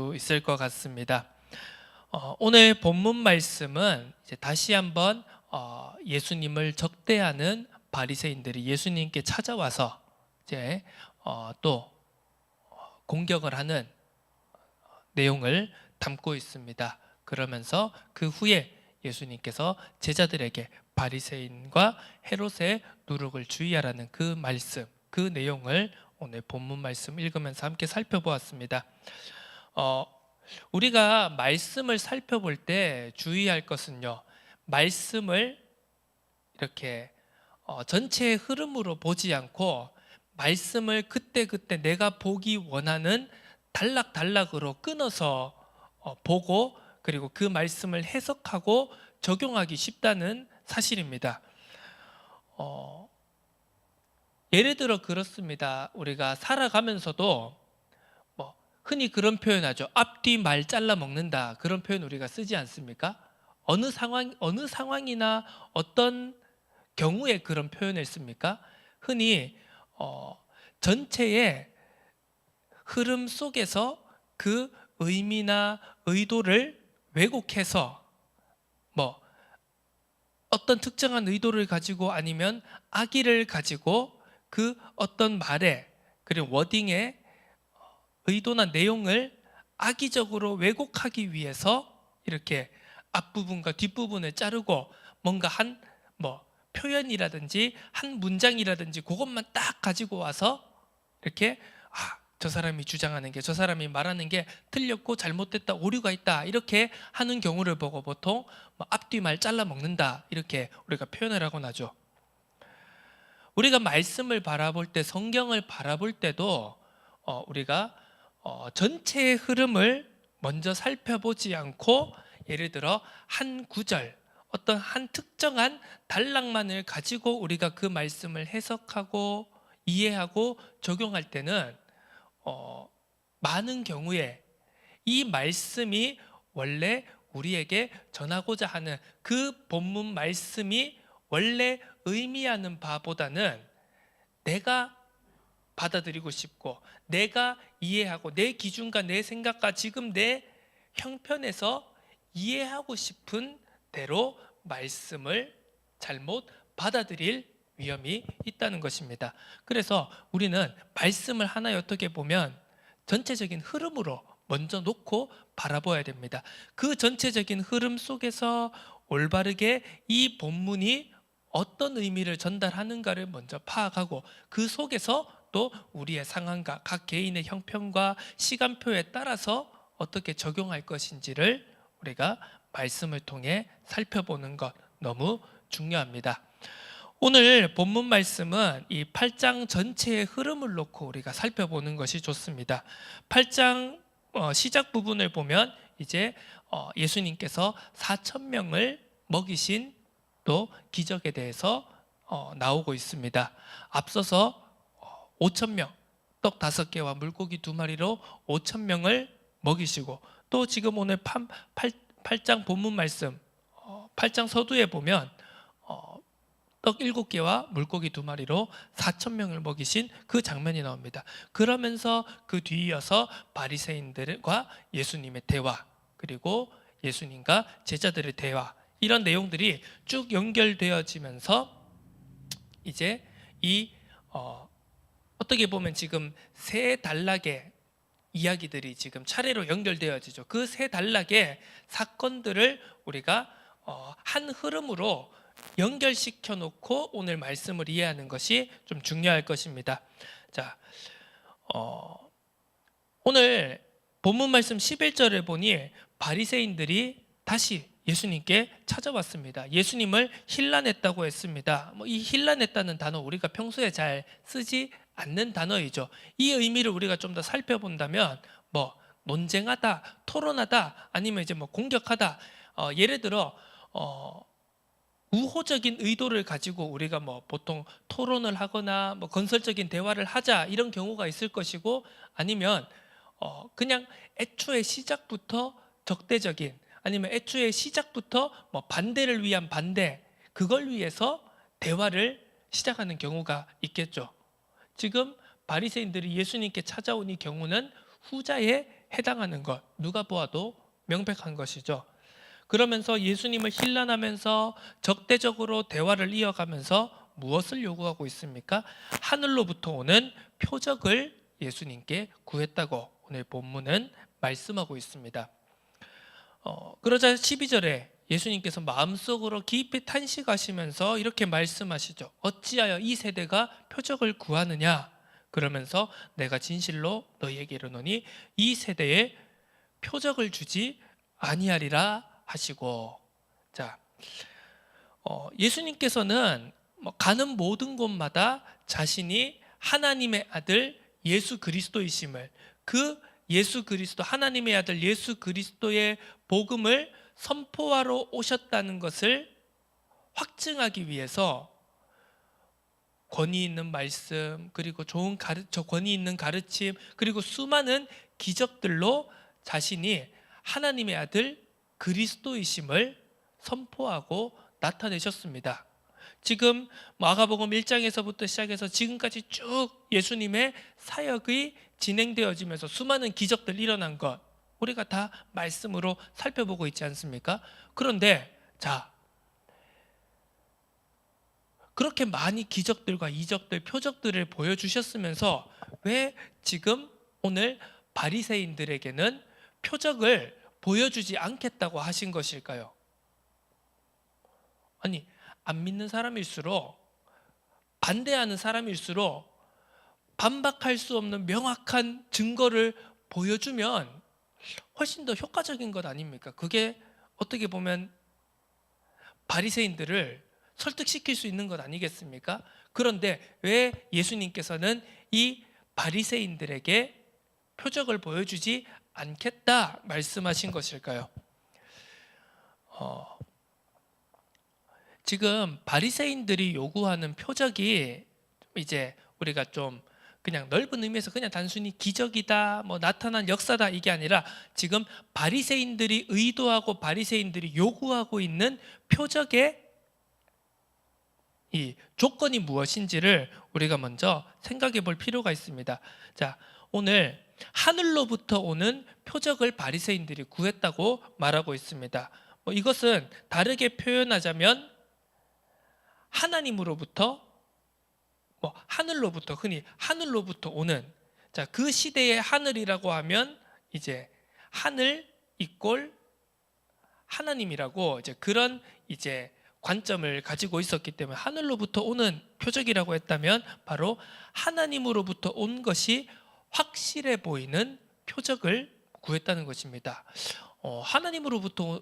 수 있을 것 같습니다. 오늘 본문 말씀은 이제 다시 한번 예수님을 적대하는 바리새인들이 예수님께 찾아와서 이제 또 공격을 하는 내용을 담고 있습니다. 그러면서 그 후에 예수님께서 제자들에게 바리새인과 헤롯의 누룩을 주의하라는 그 말씀, 그 내용을 오늘 본문 말씀 읽으면서 함께 살펴보았습니다. 우리가 말씀을 살펴볼 때 주의할 것은요, 말씀을 이렇게 전체의 흐름으로 보지 않고 말씀을 그때그때 내가 보기 원하는 단락단락으로 끊어서 보고 그리고 그 말씀을 해석하고 적용하기 쉽다는 사실입니다. 예를 들어 그렇습니다. 우리가 살아가면서도 흔히 그런 표현하죠. 앞뒤 말 잘라 먹는다. 그런 표현 우리가 쓰지 않습니까? 어느 상황이나 어떤 경우에 그런 표현을 씁니까? 흔히 전체의 흐름 속에서 그 의미나 의도를 왜곡해서 어떤 특정한 의도를 가지고 아니면 악의를 가지고 그 어떤 말에 그리고 워딩에 의도나 내용을 악의적으로 왜곡하기 위해서 이렇게 앞부분과 뒷부분을 자르고 뭔가 한 표현이라든지 한 문장이라든지 그것만 딱 가지고 와서 이렇게 저 사람이 주장하는 게, 저 사람이 말하는 게 틀렸고 잘못됐다, 오류가 있다 이렇게 하는 경우를 보고 보통 앞뒤 말 잘라 먹는다 이렇게 우리가 표현을 하곤 하죠. 우리가 말씀을 바라볼 때, 성경을 바라볼 때도 우리가 전체의 흐름을 먼저 살펴보지 않고 예를 들어 한 구절, 어떤 한 특정한 단락만을 가지고 우리가 그 말씀을 해석하고 이해하고 적용할 때는 많은 경우에 이 말씀이 원래 우리에게 전하고자 하는 그 본문 말씀이 원래 의미하는 바보다는 내가 받아들이고 싶고 내가 이해하고 내 기준과 내 생각과 지금 내 형편에서 이해하고 싶은 대로 말씀을 잘못 받아들일 위험이 있다는 것입니다. 그래서 우리는 말씀을 하나에 어떻게 보면 전체적인 흐름으로 먼저 놓고 바라봐야 됩니다. 그 전체적인 흐름 속에서 올바르게 이 본문이 어떤 의미를 전달하는가를 먼저 파악하고 그 속에서 또 우리의 상황과 각 개인의 형편과 시간표에 따라서 어떻게 적용할 것인지를 우리가 말씀을 통해 살펴보는 것 너무 중요합니다. 오늘 본문 말씀은 이 8장 전체의 흐름을 놓고 우리가 살펴보는 것이 좋습니다. 8장 시작 부분을 보면 이제 예수님께서 4,000명을 먹이신 또 기적에 대해서 나오고 있습니다. 앞서서 5,000명, 떡 5개와 물고기 2마리로 5,000명을 먹이시고 또 지금 오늘 8장 본문 말씀 8장 서두에 보면 떡 7개와 물고기 2마리로 4,000명을 먹이신 그 장면이 나옵니다. 그러면서 그 뒤이어서 바리새인들과 예수님의 대화, 그리고 예수님과 제자들의 대화, 이런 내용들이 쭉 연결되어지면서 이제 이 어떻게 보면 지금 세 단락의 이야기들이 지금 차례로 연결되어지죠. 그 세 단락의 사건들을 우리가 한 흐름으로 연결시켜 놓고 오늘 말씀을 이해하는 것이 좀 중요할 것입니다. 자, 오늘 본문 말씀 11절에 보니 바리새인들이 다시 예수님께 찾아왔습니다. 예수님을 힐난했다고 했습니다. 이 힐난했다는 단어 우리가 평소에 잘 쓰지 않는 단어이죠. 이 의미를 우리가 좀 더 살펴본다면 논쟁하다, 토론하다, 아니면 이제 공격하다. 예를 들어 우호적인 의도를 가지고 우리가 보통 토론을 하거나 건설적인 대화를 하자 이런 경우가 있을 것이고, 아니면 그냥 애초에 시작부터 적대적인, 아니면 애초에 시작부터 반대를 위한 반대, 그걸 위해서 대화를 시작하는 경우가 있겠죠. 지금 바리새인들이 예수님께 찾아온 이 경우는 후자의 해당하는 것, 누가 보아도 명백한 것이죠. 그러면서 예수님을 힐난하면서 적대적으로 대화를 이어가면서 무엇을 요구하고 있습니까? 하늘로부터 오는 표적을 예수님께 구했다고 오늘 본문은 말씀하고 있습니다. 그러자 12절에 예수님께서 마음속으로 깊이 탄식하시면서 이렇게 말씀하시죠. 어찌하여 이 세대가 표적을 구하느냐? 그러면서 내가 진실로 너희에게 이르노니 이 세대에 표적을 주지 아니하리라 하시고, 자, 예수님께서는 가는 모든 곳마다 자신이 하나님의 아들 예수 그리스도이심을, 그 예수 그리스도, 하나님의 아들 예수 그리스도의 복음을 선포하러 오셨다는 것을 확증하기 위해서 권위 있는 말씀, 그리고 좋은 권위 있는 가르침, 그리고 수많은 기적들로 자신이 하나님의 아들 그리스도이심을 선포하고 나타내셨습니다. 지금 마가복음 1장에서부터 시작해서 지금까지 쭉 예수님의 사역이 진행되어지면서 수많은 기적들 일어난 것, 우리가 다 말씀으로 살펴보고 있지 않습니까? 그런데 자, 그렇게 많이 기적들과 이적들, 표적들을 보여주셨으면서 왜 지금 오늘 바리새인들에게는 표적을 보여주지 않겠다고 하신 것일까요? 아니, 안 믿는 사람일수록, 반대하는 사람일수록 반박할 수 없는 명확한 증거를 보여주면 훨씬 더 효과적인 것 아닙니까? 그게 어떻게 보면 바리새인들을 설득시킬 수 있는 것 아니겠습니까? 그런데 왜 예수님께서는 이 바리새인들에게 표적을 보여주지 않겠다 말씀하신 것일까요? 지금 바리새인들이 요구하는 표적이 이제 우리가 좀 그냥 넓은 의미에서 그냥 단순히 기적이다, 나타난 역사다 이게 아니라 지금 바리새인들이 의도하고 바리새인들이 요구하고 있는 표적의 이 조건이 무엇인지를 우리가 먼저 생각해 볼 필요가 있습니다. 자, 오늘 하늘로부터 오는 표적을 바리새인들이 구했다고 말하고 있습니다. 이것은 다르게 표현하자면 하나님으로부터, 하늘로부터, 흔히 하늘로부터 오는, 자, 그 시대의 하늘이라고 하면 이제 하늘 이꼴 하나님이라고 이제 그런 이제 관점을 가지고 있었기 때문에 하늘로부터 오는 표적이라고 했다면 바로 하나님으로부터 온 것이 확실해 보이는 표적을 구했다는 것입니다. 하나님으로부터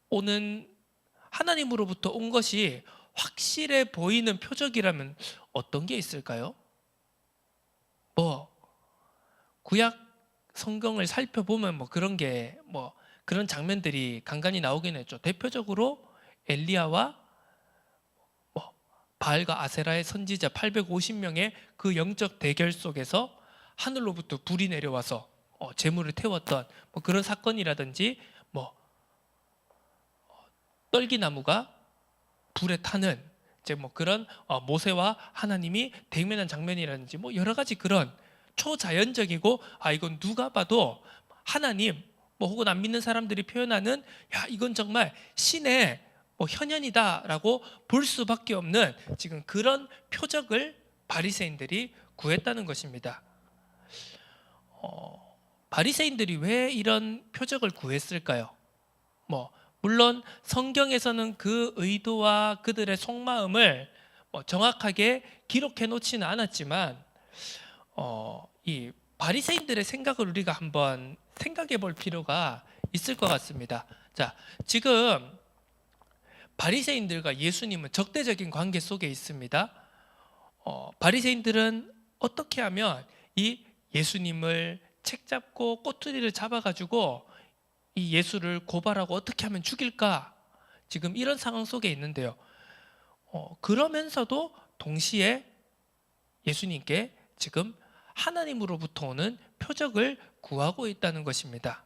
온 것이 확실해 보이는 표적이라면 어떤 게 있을까요? 구약 성경을 살펴보면 그런 게 그런 장면들이 간간히 나오긴 했죠. 대표적으로 엘리야와 바알과 아세라의 선지자 850명의 그 영적 대결 속에서 하늘로부터 불이 내려와서 재물을 태웠던 그런 사건이라든지 떨기나무가 불에 타는 이제 그런 모세와 하나님이 대면한 장면이라든지 여러 가지 그런 초자연적이고 이건 누가 봐도 하나님 혹은 안 믿는 사람들이 표현하는 이건 정말 신의 현현이다라고 볼 수밖에 없는 지금 그런 표적을 바리새인들이 구했다는 것입니다. 바리새인들이 왜 이런 표적을 구했을까요? 물론 성경에서는 그 의도와 그들의 속마음을 정확하게 기록해 놓지는 않았지만 이 바리새인들의 생각을 우리가 한번 생각해 볼 필요가 있을 것 같습니다. 자, 지금 바리새인들과 예수님은 적대적인 관계 속에 있습니다. 바리새인들은 어떻게 하면 이 예수님을 책잡고 꼬투리를 잡아가지고 이 예수를 고발하고 어떻게 하면 죽일까? 지금 이런 상황 속에 있는데요. 그러면서도 동시에 예수님께 지금 하나님으로부터 오는 표적을 구하고 있다는 것입니다.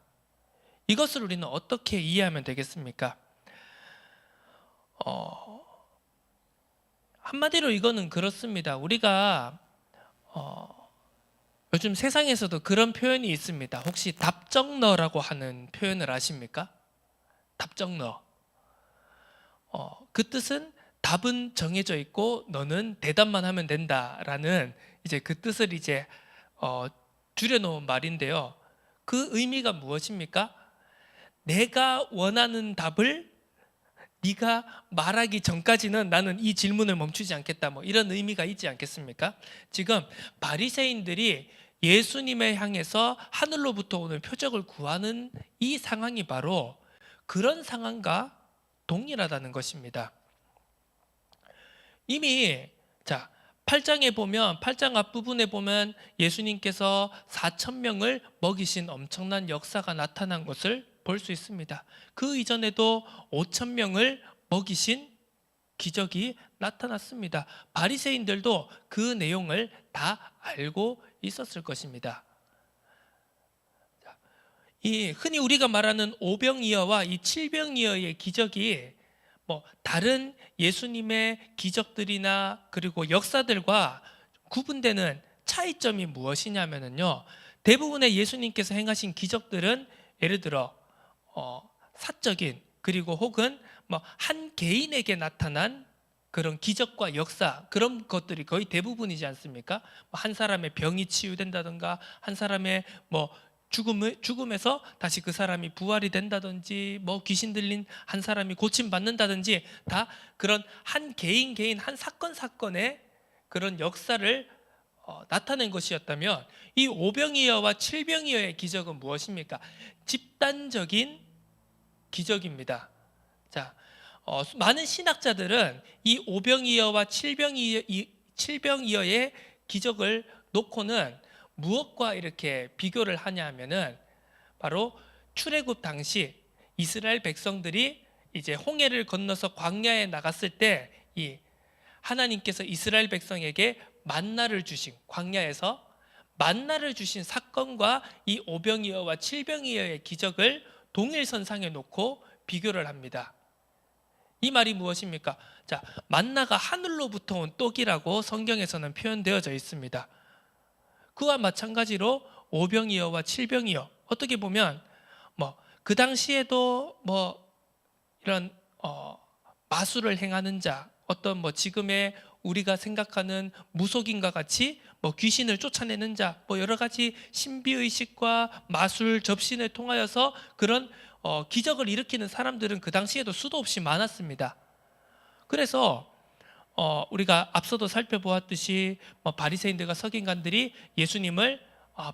이것을 우리는 어떻게 이해하면 되겠습니까? 한마디로 이거는 그렇습니다. 우리가 요즘 세상에서도 그런 표현이 있습니다. 혹시 답정너라고 하는 표현을 아십니까? 답정너. 그 뜻은 답은 정해져 있고 너는 대답만 하면 된다라는 이제 그 뜻을 이제 어, 줄여놓은 말인데요. 그 의미가 무엇입니까? 내가 원하는 답을 네가 말하기 전까지는 나는 이 질문을 멈추지 않겠다, 뭐 이런 의미가 있지 않겠습니까? 지금 바리새인들이 예수님을 향해서 하늘로부터 오는 표적을 구하는 이 상황이 바로 그런 상황과 동일하다는 것입니다. 이미 자 8장에 보면 8장 앞부분에 보면 예수님께서 4천 명을 먹이신 엄청난 역사가 나타난 것을 볼 수 있습니다. 그 이전에도 5천 명을 먹이신 기적이 나타났습니다. 바리새인들도 그 내용을 다 알고 있었을 것입니다. 이 흔히 우리가 말하는 오병이어와 이 칠병이어의 기적이 뭐 다른 예수님의 기적들이나 그리고 역사들과 구분되는 차이점이 무엇이냐면요, 대부분의 예수님께서 행하신 기적들은 예를 들어 사적인 그리고 혹은 뭐 한 개인에게 나타난 그런 기적과 역사, 그런 것들이 거의 대부분이지 않습니까? 한 사람의 병이 치유된다든가 한 사람의 뭐 죽음에서 다시 그 사람이 부활이 된다든지 뭐 귀신 들린 한 사람이 고침받는다든지 다 그런 한 개인 한 사건의 그런 역사를 나타낸 것이었다면, 이 오병이어와 칠병이어의 기적은 무엇입니까? 집단적인 기적입니다. 자, 많은 신학자들은 이 오병이어와 칠병이어의 기적을 놓고는 무엇과 이렇게 비교를 하냐 하면은 바로 출애굽 당시 이스라엘 백성들이 이제 홍해를 건너서 광야에 나갔을 때 이 하나님께서 이스라엘 백성에게 만나를 주신, 광야에서 만나를 주신 사건과 이 오병이어와 칠병이어의 기적을 동일선상에 놓고 비교를 합니다. 이 말이 무엇입니까? 자, 만나가 하늘로부터 온 떡이라고 성경에서는 표현되어져 있습니다. 그와 마찬가지로 오병이어와 칠병이어, 어떻게 보면 뭐 그 당시에도 뭐 이런 마술을 행하는 자, 어떤 뭐 지금의 우리가 생각하는 무속인과 같이 뭐 귀신을 쫓아내는 자, 뭐 여러 가지 신비의식과 마술, 접신을 통하여서 그런 기적을 일으키는 사람들은 그 당시에도 수도 없이 많았습니다. 그래서 우리가 앞서도 살펴보았듯이 뭐 바리새인들과 서기관들이 예수님을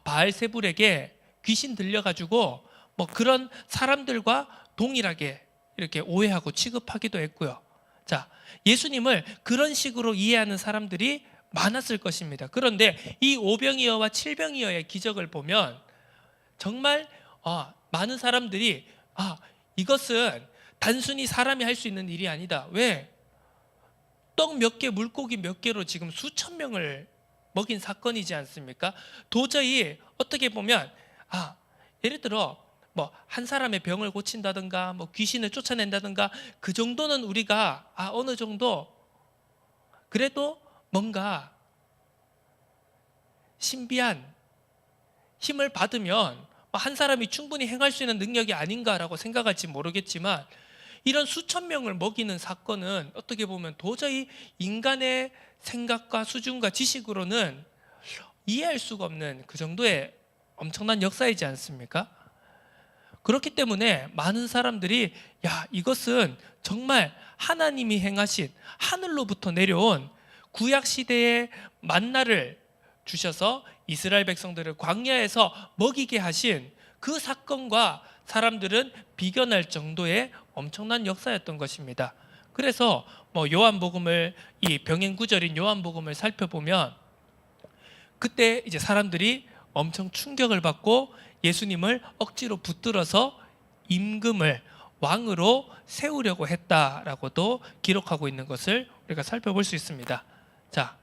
바알세불에게 귀신 들려가지고 뭐 그런 사람들과 동일하게 이렇게 오해하고 취급하기도 했고요. 자, 예수님을 그런 식으로 이해하는 사람들이 많았을 것입니다. 그런데 이 오병이어와 칠병이어의 기적을 보면 정말 많은 사람들이 이것은 단순히 사람이 할 수 있는 일이 아니다. 왜? 떡 몇 개, 물고기 몇 개로 지금 수천 명을 먹인 사건이지 않습니까? 도저히 어떻게 보면 예를 들어 뭐 한 사람의 병을 고친다든가 뭐 귀신을 쫓아낸다든가 그 정도는 우리가 어느 정도 그래도 뭔가 신비한 힘을 받으면 한 사람이 충분히 행할 수 있는 능력이 아닌가라고 생각할지 모르겠지만, 이런 수천 명을 먹이는 사건은 어떻게 보면 도저히 인간의 생각과 수준과 지식으로는 이해할 수가 없는 그 정도의 엄청난 역사이지 않습니까? 그렇기 때문에 많은 사람들이 이것은 정말 하나님이 행하신 하늘로부터 내려온 구약시대의 만나를 주셔서 이스라엘 백성들을 광야에서 먹이게 하신 그 사건과 사람들은 비견할 정도의 엄청난 역사였던 것입니다. 그래서 뭐 요한복음을, 이 병행 구절인 요한복음을 살펴보면 그때 이제 사람들이 엄청 충격을 받고 예수님을 억지로 붙들어서 임금을 왕으로 세우려고 했다라고도 기록하고 있는 것을 우리가 살펴볼 수 있습니다. 자,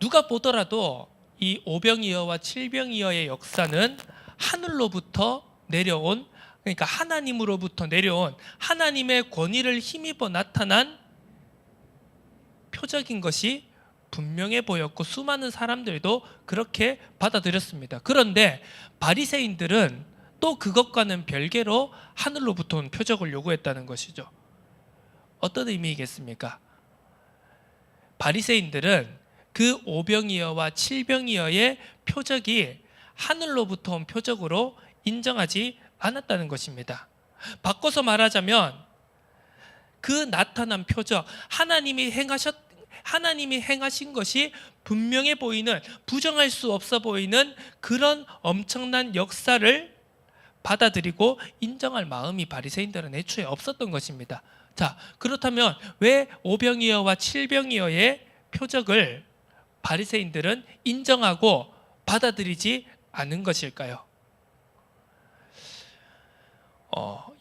누가 보더라도 이 오병이어와 칠병이어의 역사는 하늘로부터 내려온, 그러니까 하나님으로부터 내려온 하나님의 권위를 힘입어 나타난 표적인 것이 분명해 보였고 수많은 사람들도 그렇게 받아들였습니다. 그런데 바리새인들은 또 그것과는 별개로 하늘로부터 온 표적을 요구했다는 것이죠. 어떤 의미이겠습니까? 바리새인들은 그 오병이어와 칠병이어의 표적이 하늘로부터 온 표적으로 인정하지 않았다는 것입니다. 바꿔서 말하자면 그 나타난 표적, 하나님이 행하신 것이 분명해 보이는, 부정할 수 없어 보이는 그런 엄청난 역사를 받아들이고 인정할 마음이 바리새인들은 애초에 없었던 것입니다. 자, 그렇다면 왜 오병이어와 칠병이어의 표적을 바리새인들은 인정하고 받아들이지 않은 것일까요?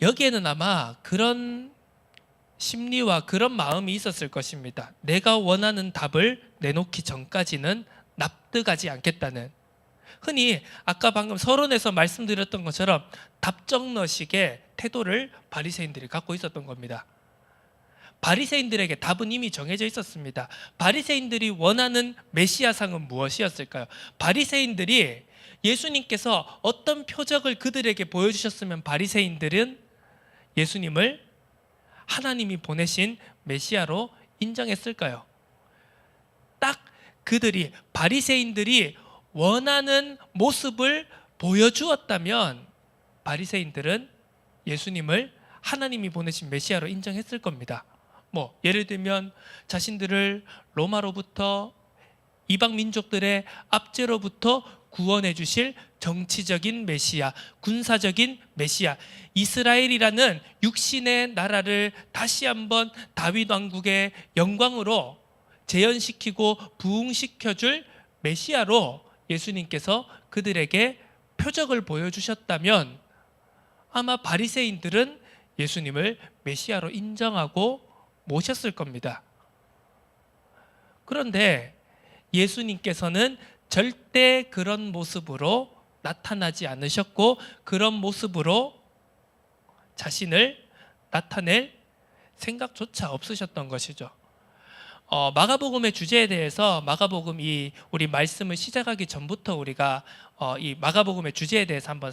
여기에는 아마 그런 심리와 그런 마음이 있었을 것입니다. 내가 원하는 답을 내놓기 전까지는 납득하지 않겠다는, 흔히 아까 방금 서론에서 말씀드렸던 것처럼 답정너식의 태도를 바리새인들이 갖고 있었던 겁니다. 바리새인들에게 답은 이미 정해져 있었습니다. 바리새인들이 원하는 메시아상은 무엇이었을까요? 바리새인들이 예수님께서 어떤 표적을 그들에게 보여주셨으면 바리새인들은 예수님을 하나님이 보내신 메시아로 인정했을까요? 딱 그들이, 바리새인들이 원하는 모습을 보여주었다면 바리새인들은 예수님을 하나님이 보내신 메시아로 인정했을 겁니다. 예를 들면 자신들을 로마로부터, 이방 민족들의 압제로부터 구원해 주실 정치적인 메시아, 군사적인 메시아, 이스라엘이라는 육신의 나라를 다시 한번 다윗 왕국의 영광으로 재현시키고 부흥시켜줄 메시아로 예수님께서 그들에게 표적을 보여주셨다면 아마 바리새인들은 예수님을 메시아로 인정하고 모셨을 겁니다. 그런데 예수님께서는 절대 그런 모습으로 나타나지 않으셨고 그런 모습으로 자신을 나타낼 생각조차 없으셨던 것이죠. 마가복음의 주제에 대해서 우리 말씀을 시작하기 전부터 우리가 이 마가복음의 주제에 대해서 한번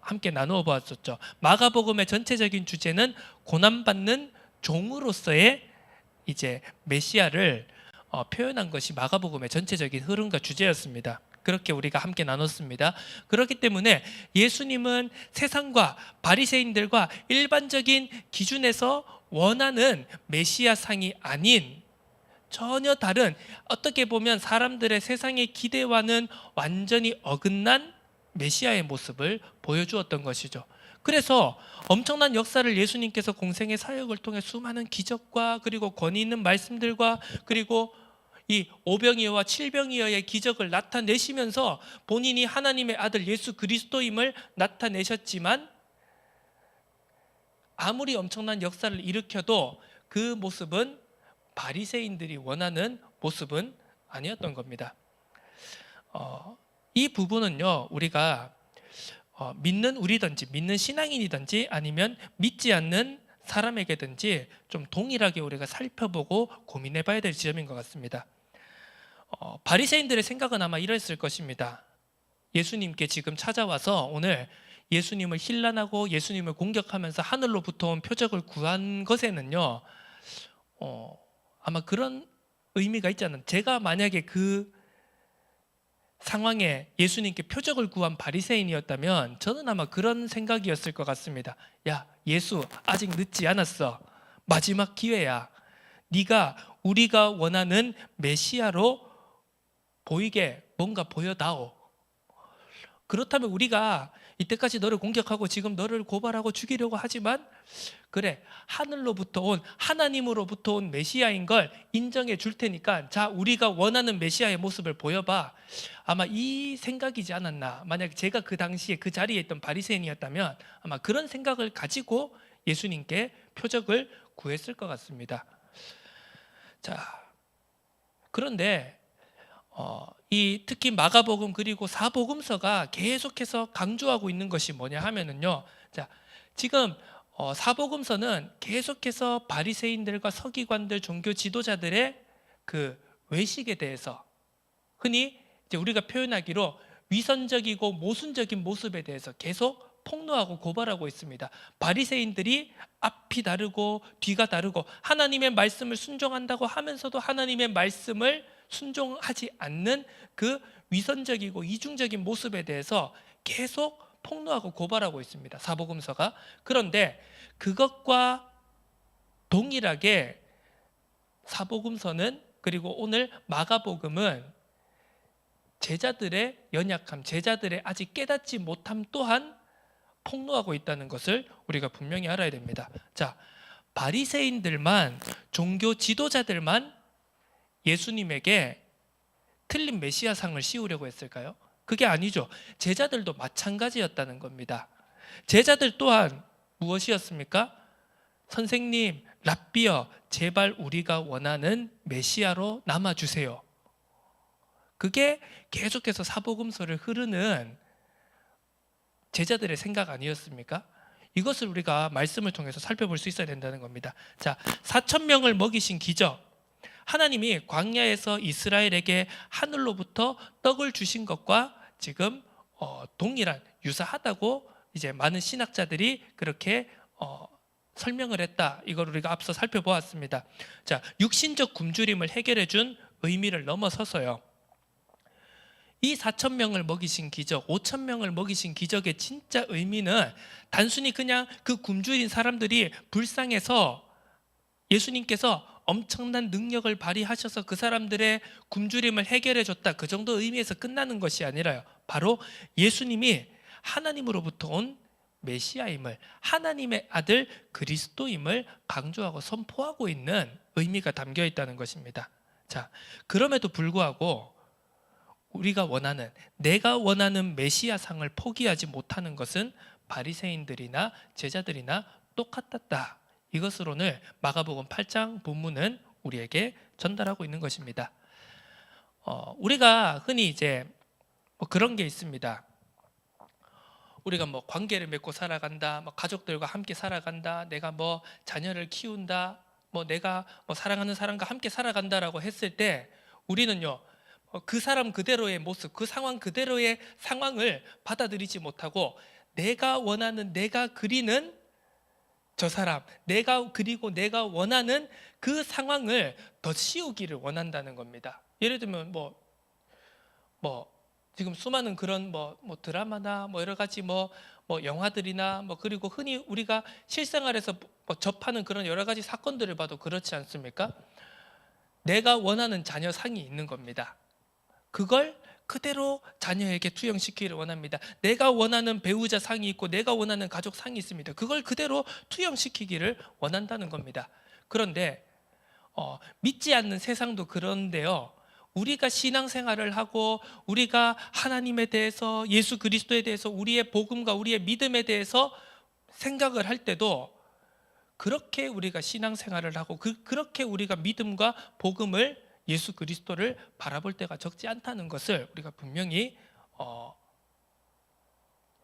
함께 나누어 보았었죠. 마가복음의 전체적인 주제는 고난받는 종으로서의 이제 메시아를 표현한 것이 마가복음의 전체적인 흐름과 주제였습니다. 그렇게 우리가 함께 나눴습니다. 그렇기 때문에 예수님은 세상과 바리새인들과 일반적인 기준에서 원하는 메시아상이 아닌 전혀 다른, 어떻게 보면 사람들의 세상의 기대와는 완전히 어긋난 메시아의 모습을 보여주었던 것이죠. 그래서 엄청난 역사를 예수님께서 공생의 사역을 통해 수많은 기적과 그리고 권위 있는 말씀들과 그리고 이 오병이어와 칠병이어의 기적을 나타내시면서 본인이 하나님의 아들 예수 그리스도임을 나타내셨지만 아무리 엄청난 역사를 일으켜도 그 모습은 바리새인들이 원하는 모습은 아니었던 겁니다. 이 부분은요, 우리가 믿는 우리든지 믿는 신앙인이든지 아니면 믿지 않는 사람에게든지 좀 동일하게 우리가 살펴보고 고민해 봐야 될 지점인 것 같습니다. 바리새인들의 생각은 아마 이랬을 것입니다. 예수님께 지금 찾아와서 오늘 예수님을 힐난하고 예수님을 공격하면서 하늘로부터 온 표적을 구한 것에는요, 아마 그런 의미가 있지 않나. 제가 만약에 그 상황에 예수님께 표적을 구한 바리새인이었다면 저는 아마 그런 생각이었을 것 같습니다. 야, 예수 아직 늦지 않았어. 마지막 기회야. 네가 우리가 원하는 메시아로 보이게 뭔가 보여다오. 그렇다면 우리가 이때까지 너를 공격하고 지금 너를 고발하고 죽이려고 하지만 그래, 하늘로부터 온, 하나님으로부터 온 메시아인 걸 인정해 줄 테니까 자, 우리가 원하는 메시아의 모습을 보여봐. 아마 이 생각이지 않았나. 만약 제가 그 당시에 그 자리에 있던 바리새인이었다면 아마 그런 생각을 가지고 예수님께 표적을 구했을 것 같습니다. 자, 그런데 특히 마가복음 그리고 사복음서가 계속해서 강조하고 있는 것이 뭐냐 하면은요, 자, 지금 사복음서는 계속해서 바리새인들과 서기관들, 종교 지도자들의 그 외식에 대해서, 흔히 이제 우리가 표현하기로 위선적이고 모순적인 모습에 대해서 계속 폭로하고 고발하고 있습니다. 바리새인들이 앞이 다르고 뒤가 다르고 하나님의 말씀을 순종한다고 하면서도 하나님의 말씀을 순종하지 않는 그 위선적이고 이중적인 모습에 대해서 계속 폭로하고 고발하고 있습니다, 사복음서가. 그런데 그것과 동일하게 사복음서는, 그리고 오늘 마가복음은 제자들의 연약함, 제자들의 아직 깨닫지 못함 또한 폭로하고 있다는 것을 우리가 분명히 알아야 됩니다. 자, 바리새인들만, 종교 지도자들만 예수님에게 틀린 메시아상을 씌우려고 했을까요? 그게 아니죠. 제자들도 마찬가지였다는 겁니다. 제자들 또한 무엇이었습니까? 선생님, 랍비여, 제발 우리가 원하는 메시아로 남아주세요. 그게 계속해서 사복음서를 흐르는 제자들의 생각 아니었습니까? 이것을 우리가 말씀을 통해서 살펴볼 수 있어야 된다는 겁니다. 자, 4,000명을 먹이신 기적, 하나님이 광야에서 이스라엘에게 하늘로부터 떡을 주신 것과 지금 동일한, 유사하다고 이제 많은 신학자들이 그렇게 설명을 했다. 이걸 우리가 앞서 살펴보았습니다. 자, 육신적 굶주림을 해결해 준 의미를 넘어서서요, 이 4,000명을 먹이신 기적, 5,000명을 먹이신 기적의 진짜 의미는 단순히 그냥 그 굶주린 사람들이 불쌍해서 예수님께서 엄청난 능력을 발휘하셔서 그 사람들의 굶주림을 해결해 줬다, 그 정도 의미에서 끝나는 것이 아니라요, 바로 예수님이 하나님으로부터 온 메시아임을, 하나님의 아들 그리스도임을 강조하고 선포하고 있는 의미가 담겨 있다는 것입니다. 자, 그럼에도 불구하고 내가 원하는 메시아상을 포기하지 못하는 것은 바리새인들이나 제자들이나 똑같았다. 이것을 오늘 마가복음 8장 본문은 우리에게 전달하고 있는 것입니다. 우리가 흔히 이제 그런 게 있습니다. 우리가 관계를 맺고 살아간다, 가족들과 함께 살아간다, 내가 자녀를 키운다, 내가 사랑하는 사람과 함께 살아간다라고 했을 때 우리는요, 그 사람 그대로의 모습, 그 상황 그대로의 상황을 받아들이지 못하고 내가 원하는, 내가 그리는 저 사람, 내가 그리고 내가 원하는 그 상황을 더 씌우기를 원한다는 겁니다. 예를 들면 지금 수많은 그런 드라마나 여러 가지 영화들이나 그리고 흔히 우리가 실생활에서 접하는 그런 여러 가지 사건들을 봐도 그렇지 않습니까? 내가 원하는 자녀 상이 있는 겁니다. 그걸 그대로 자녀에게 투영시키기를 원합니다. 내가 원하는 배우자 상이 있고 내가 원하는 가족 상이 있습니다. 그걸 그대로 투영시키기를 원한다는 겁니다. 그런데 믿지 않는 세상도 그런데요, 우리가 신앙생활을 하고 우리가 하나님에 대해서, 예수 그리스도에 대해서, 우리의 복음과 우리의 믿음에 대해서 생각을 할 때도 그렇게 우리가 신앙생활을 하고 그렇게 우리가 믿음과 복음을, 예수 그리스도를 바라볼 때가 적지 않다는 것을 우리가 분명히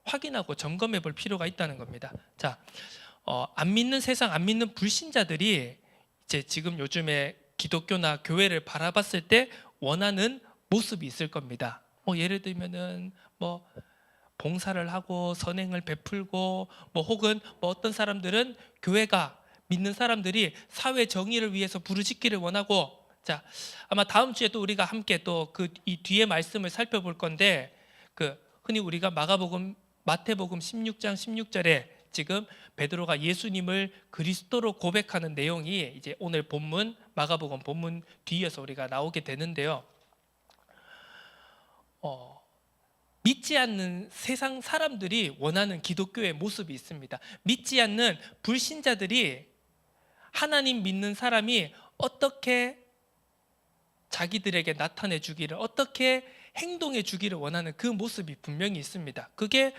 확인하고 점검해 볼 필요가 있다는 겁니다. 자, 안 믿는 세상, 안 믿는 불신자들이 이제 지금 요즘에 기독교나 교회를 바라봤을 때 원하는 모습이 있을 겁니다. 예를 들면은 봉사를 하고 선행을 베풀고 혹은 어떤 사람들은 교회가, 믿는 사람들이 사회 정의를 위해서 부르짖기를 원하고. 자, 아마 다음 주에 또 우리가 함께 또 이 뒤에 말씀을 살펴볼 건데, 흔히 우리가 마태복음 16장 16절에 지금 베드로가 예수님을 그리스도로 고백하는 내용이 이제 오늘 본문, 마가복음 본문 뒤에서 우리가 나오게 되는데요. 믿지 않는 세상 사람들이 원하는 기독교의 모습이 있습니다. 믿지 않는 불신자들이 하나님 믿는 사람이 어떻게 자기들에게 나타내 주기를, 어떻게 행동해 주기를 원하는 그 모습이 분명히 있습니다. 그게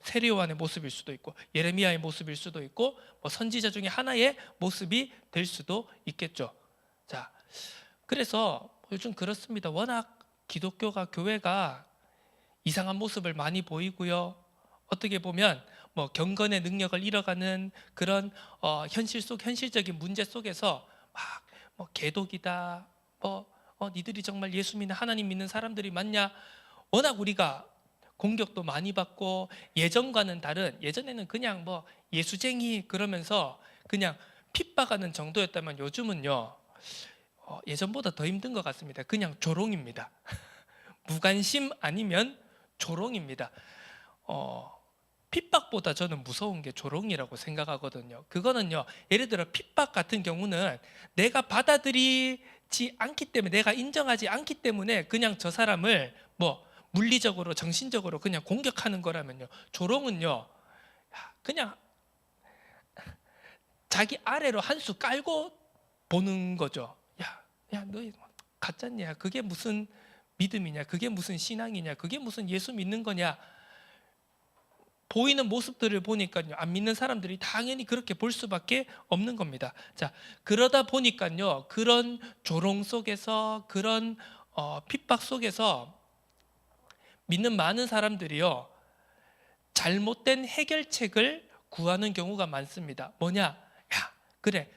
세례 요한의 모습일 수도 있고 예레미야의 모습일 수도 있고 선지자 중에 하나의 모습이 될 수도 있겠죠. 자, 그래서 요즘 그렇습니다. 워낙 기독교가, 교회가 이상한 모습을 많이 보이고요, 어떻게 보면 경건의 능력을 잃어가는 그런 현실적인 문제 속에서 막 개독이다, 니들이 정말 예수 믿는 하나님 믿는 사람들이 맞냐? 워낙 우리가 공격도 많이 받고 예전과는 다른, 예전에는 그냥 뭐 예수쟁이 그러면서 그냥 핍박하는 정도였다면 요즘은요, 예전보다 더 힘든 것 같습니다. 그냥 조롱입니다. 무관심 아니면 조롱입니다. 핍박보다 저는 무서운 게 조롱이라고 생각하거든요. 그거는요, 예를 들어 핍박 같은 경우는 내가 받아들이지 않기 때문에, 내가 인정하지 않기 때문에 그냥 저 사람을 뭐 물리적으로 정신적으로 그냥 공격하는 거라면요, 조롱은요 그냥 자기 아래로 한 수 깔고 보는 거죠. 야, 너 가짜냐? 그게 무슨 믿음이냐? 그게 무슨 신앙이냐? 그게 무슨 예수 믿는 거냐? 보이는 모습들을 보니까요, 안 믿는 사람들이 당연히 그렇게 볼 수밖에 없는 겁니다. 자, 그러다 보니까요, 그런 조롱 속에서, 그런 핍박 속에서 믿는 많은 사람들이요, 잘못된 해결책을 구하는 경우가 많습니다. 뭐냐? 야, 그래.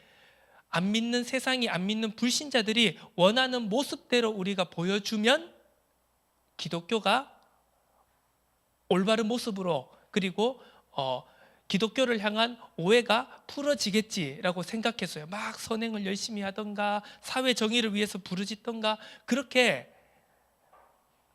안 믿는 세상이, 안 믿는 불신자들이 원하는 모습대로 우리가 보여주면 기독교가 올바른 모습으로, 그리고 기독교를 향한 오해가 풀어지겠지라고 생각했어요. 막 선행을 열심히 하던가 사회 정의를 위해서 부르짖던가 그렇게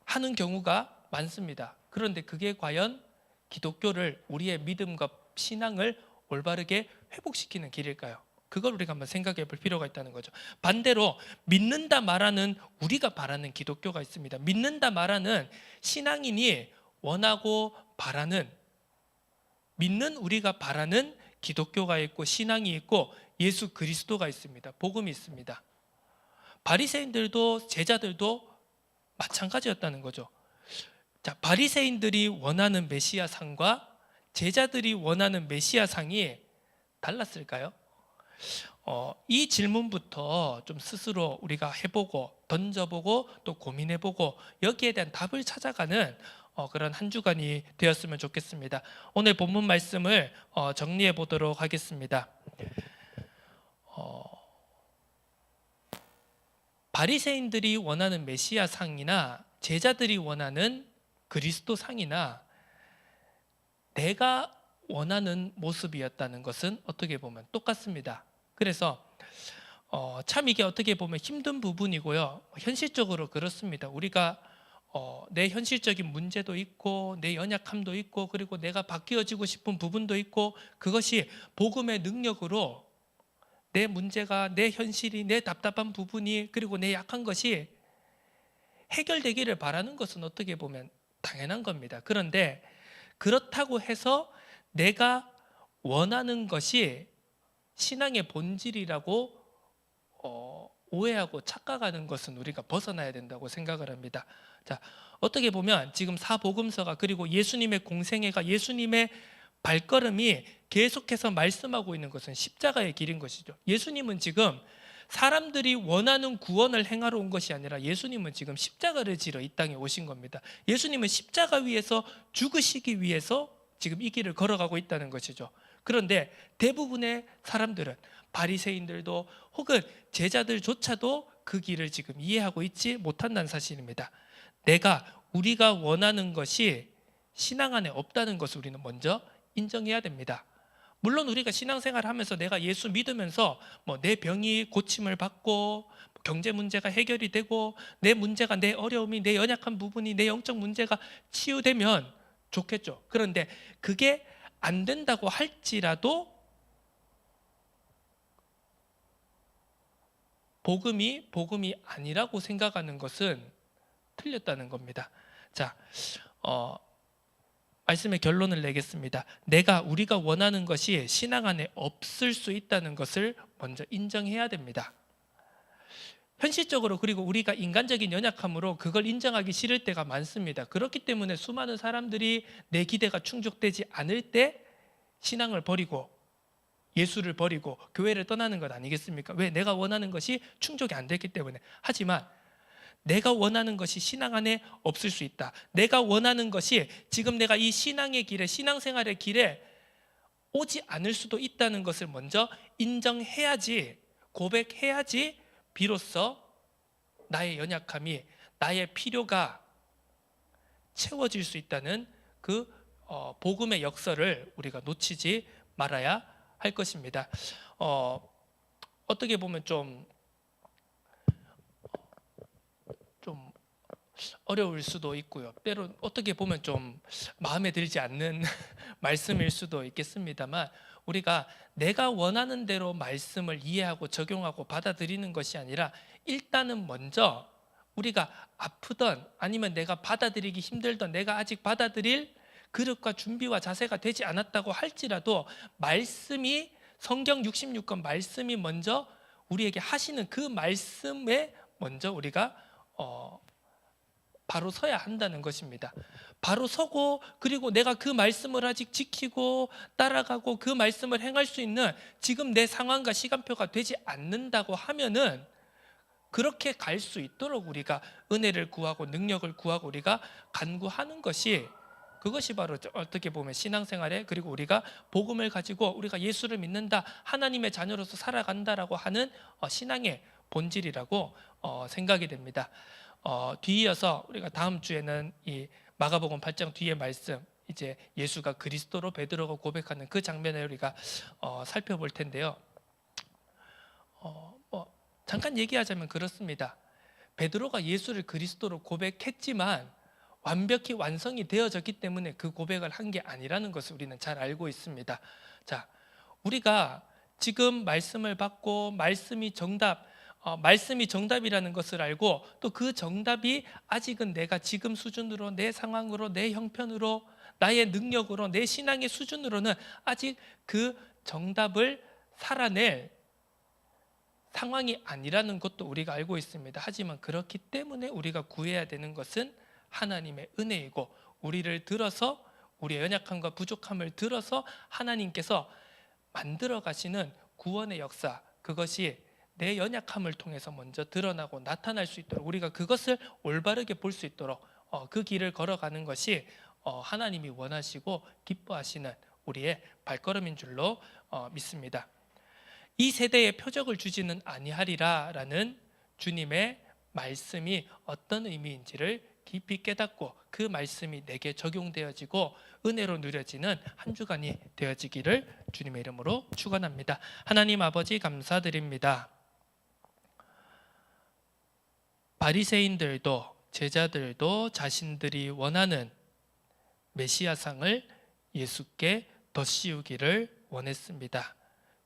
하는 경우가 많습니다. 그런데 그게 과연 기독교를, 우리의 믿음과 신앙을 올바르게 회복시키는 길일까요? 그걸 우리가 한번 생각해 볼 필요가 있다는 거죠. 반대로 믿는다 말하는, 우리가 바라는 기독교가 있습니다. 믿는다 말하는 신앙인이 원하고 바라는, 믿는 우리가 바라는 기독교가 있고 신앙이 있고 예수 그리스도가 있습니다. 복음이 있습니다. 바리새인들도 제자들도 마찬가지였다는 거죠. 자, 바리새인들이 원하는 메시아상과 제자들이 원하는 메시아상이 달랐을까요? 이 질문부터 좀 스스로 우리가 해보고 던져보고 또 고민해보고 여기에 대한 답을 찾아가는 그런 한 주간이 되었으면 좋겠습니다. 오늘 본문 말씀을 정리해 보도록 하겠습니다. 바리새인들이 원하는 메시아상이나 제자들이 원하는 그리스도상이나 내가 원하는 모습이었다는 것은 어떻게 보면 똑같습니다. 그래서 참 이게 어떻게 보면 힘든 부분이고요. 현실적으로 그렇습니다. 우리가 내 현실적인 문제도 있고 내 연약함도 있고 그리고 내가 바뀌어지고 싶은 부분도 있고 그것이 복음의 능력으로 내 문제가, 내 현실이, 내 답답한 부분이 그리고 내 약한 것이 해결되기를 바라는 것은 어떻게 보면 당연한 겁니다. 그런데 그렇다고 해서 내가 원하는 것이 신앙의 본질이라고 오해하고 착각하는 것은 우리가 벗어나야 된다고 생각을 합니다. 자, 어떻게 보면 지금 사복음서가 그리고 예수님의 공생애가, 예수님의 발걸음이 계속해서 말씀하고 있는 것은 십자가의 길인 것이죠. 예수님은 지금 사람들이 원하는 구원을 행하러 온 것이 아니라 예수님은 지금 십자가를 지러 이 땅에 오신 겁니다. 예수님은 십자가 위에서 죽으시기 위해서 지금 이 길을 걸어가고 있다는 것이죠. 그런데 대부분의 사람들은, 바리새인들도 혹은 제자들조차도 그 길을 지금 이해하고 있지 못한다는 사실입니다. 우리가 원하는 것이 신앙 안에 없다는 것을 우리는 먼저 인정해야 됩니다. 물론 우리가 신앙생활을 하면서 내가 예수 믿으면서 내 병이 고침을 받고 경제 문제가 해결이 되고 내 문제가, 내 어려움이, 내 연약한 부분이, 내 영적 문제가 치유되면 좋겠죠. 그런데 그게 안 된다고 할지라도 복음이 아니라고 생각하는 것은 틀렸다는 겁니다. 자, 말씀의 결론을 내겠습니다. 우리가 원하는 것이 신앙 안에 없을 수 있다는 것을 먼저 인정해야 됩니다. 현실적으로, 그리고 우리가 인간적인 연약함으로 그걸 인정하기 싫을 때가 많습니다. 그렇기 때문에 수많은 사람들이 내 기대가 충족되지 않을 때 신앙을 버리고 예수를 버리고 교회를 떠나는 것 아니겠습니까? 왜? 내가 원하는 것이 충족이 안 됐기 때문에. 하지만 내가 원하는 것이 신앙 안에 없을 수 있다. 내가 원하는 것이 지금 내가 이 신앙의 길에, 신앙생활의 길에 오지 않을 수도 있다는 것을 먼저 인정해야지, 고백해야지 비로소 나의 연약함이, 나의 필요가 채워질 수 있다는 그 복음의 역사를 우리가 놓치지 말아야 할 것입니다. 어떻게 보면 좀 어려울 수도 있고요. 때로 어떻게 보면 좀 마음에 들지 않는 말씀일 수도 있겠습니다만, 우리가 내가 원하는 대로 말씀을 이해하고 적용하고 받아들이는 것이 아니라, 일단은 먼저 우리가 아프던 아니면 내가 받아들이기 힘들던, 내가 아직 받아들일 그릇과 준비와 자세가 되지 않았다고 할지라도, 말씀이, 성경 66권 말씀이 먼저 우리에게 하시는 그 말씀에 먼저 우리가 바로 서야 한다는 것입니다. 바로 서고, 그리고 내가 그 말씀을 아직 지키고 따라가고 그 말씀을 행할 수 있는 지금 내 상황과 시간표가 되지 않는다고 하면은, 그렇게 갈 수 있도록 우리가 은혜를 구하고 능력을 구하고 우리가 간구하는 것이, 그것이 바로 어떻게 보면 신앙생활에, 그리고 우리가 복음을 가지고 우리가 예수를 믿는다, 하나님의 자녀로서 살아간다라고 하는 신앙의 본질이라고 생각이 됩니다. 뒤이어서 우리가 다음 주에는 이 마가복음 8장 뒤의 말씀, 이제 예수가 그리스도로 베드로가 고백하는 그 장면을 우리가 살펴볼 텐데요. 잠깐 얘기하자면 그렇습니다. 베드로가 예수를 그리스도로 고백했지만 완벽히 완성이 되어졌기 때문에 그 고백을 한 게 아니라는 것을 우리는 잘 알고 있습니다. 자, 우리가 지금 말씀을 받고 말씀이 정답이라는 것을 알고, 또 그 정답이 아직은 내가 지금 수준으로, 내 상황으로, 내 형편으로, 나의 능력으로, 내 신앙의 수준으로는 아직 그 정답을 살아낼 상황이 아니라는 것도 우리가 알고 있습니다. 하지만 그렇기 때문에 우리가 구해야 되는 것은 하나님의 은혜이고, 우리를 들어서, 우리의 연약함과 부족함을 들어서 하나님께서 만들어 가시는 구원의 역사, 그것이 내 연약함을 통해서 먼저 드러나고 나타날 수 있도록, 우리가 그것을 올바르게 볼 수 있도록 그 길을 걸어가는 것이 하나님이 원하시고 기뻐하시는 우리의 발걸음인 줄로 믿습니다. 이 세대에 표적을 주지는 아니하리라 라는 주님의 말씀이 어떤 의미인지를 깊이 깨닫고, 그 말씀이 내게 적용되어지고 은혜로 누려지는 한 주간이 되어지기를 주님의 이름으로 축원합니다. 하나님 아버지, 감사드립니다. 바리새인들도 제자들도 자신들이 원하는 메시아상을 예수께 덧씌우기를 원했습니다.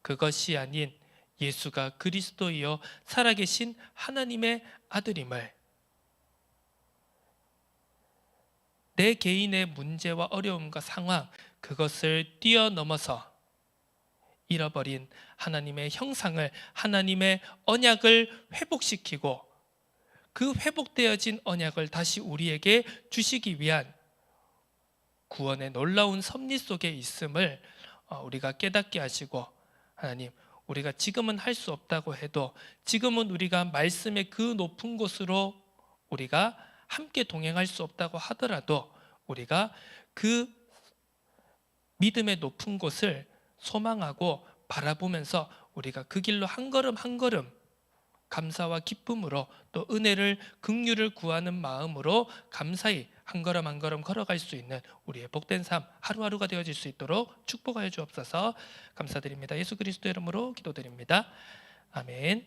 그것이 아닌 예수가 그리스도이요 살아계신 하나님의 아들임을, 내 개인의 문제와 어려움과 상황, 그것을 뛰어넘어서 잃어버린 하나님의 형상을, 하나님의 언약을 회복시키고, 그 회복되어진 언약을 다시 우리에게 주시기 위한 구원의 놀라운 섭리 속에 있음을 우리가 깨닫게 하시고, 하나님, 우리가 지금은 할 수 없다고 해도, 지금은 우리가 말씀의 그 높은 곳으로 우리가 함께 동행할 수 없다고 하더라도, 우리가 그 믿음의 높은 곳을 소망하고 바라보면서 우리가 그 길로 한 걸음 한 걸음 감사와 기쁨으로, 또 은혜를, 긍휼을 구하는 마음으로 감사히 한 걸음 한 걸음 걸어갈 수 있는 우리의 복된 삶 하루하루가 되어질 수 있도록 축복하여 주옵소서. 감사드립니다. 예수 그리스도의 이름으로 기도드립니다. 아멘.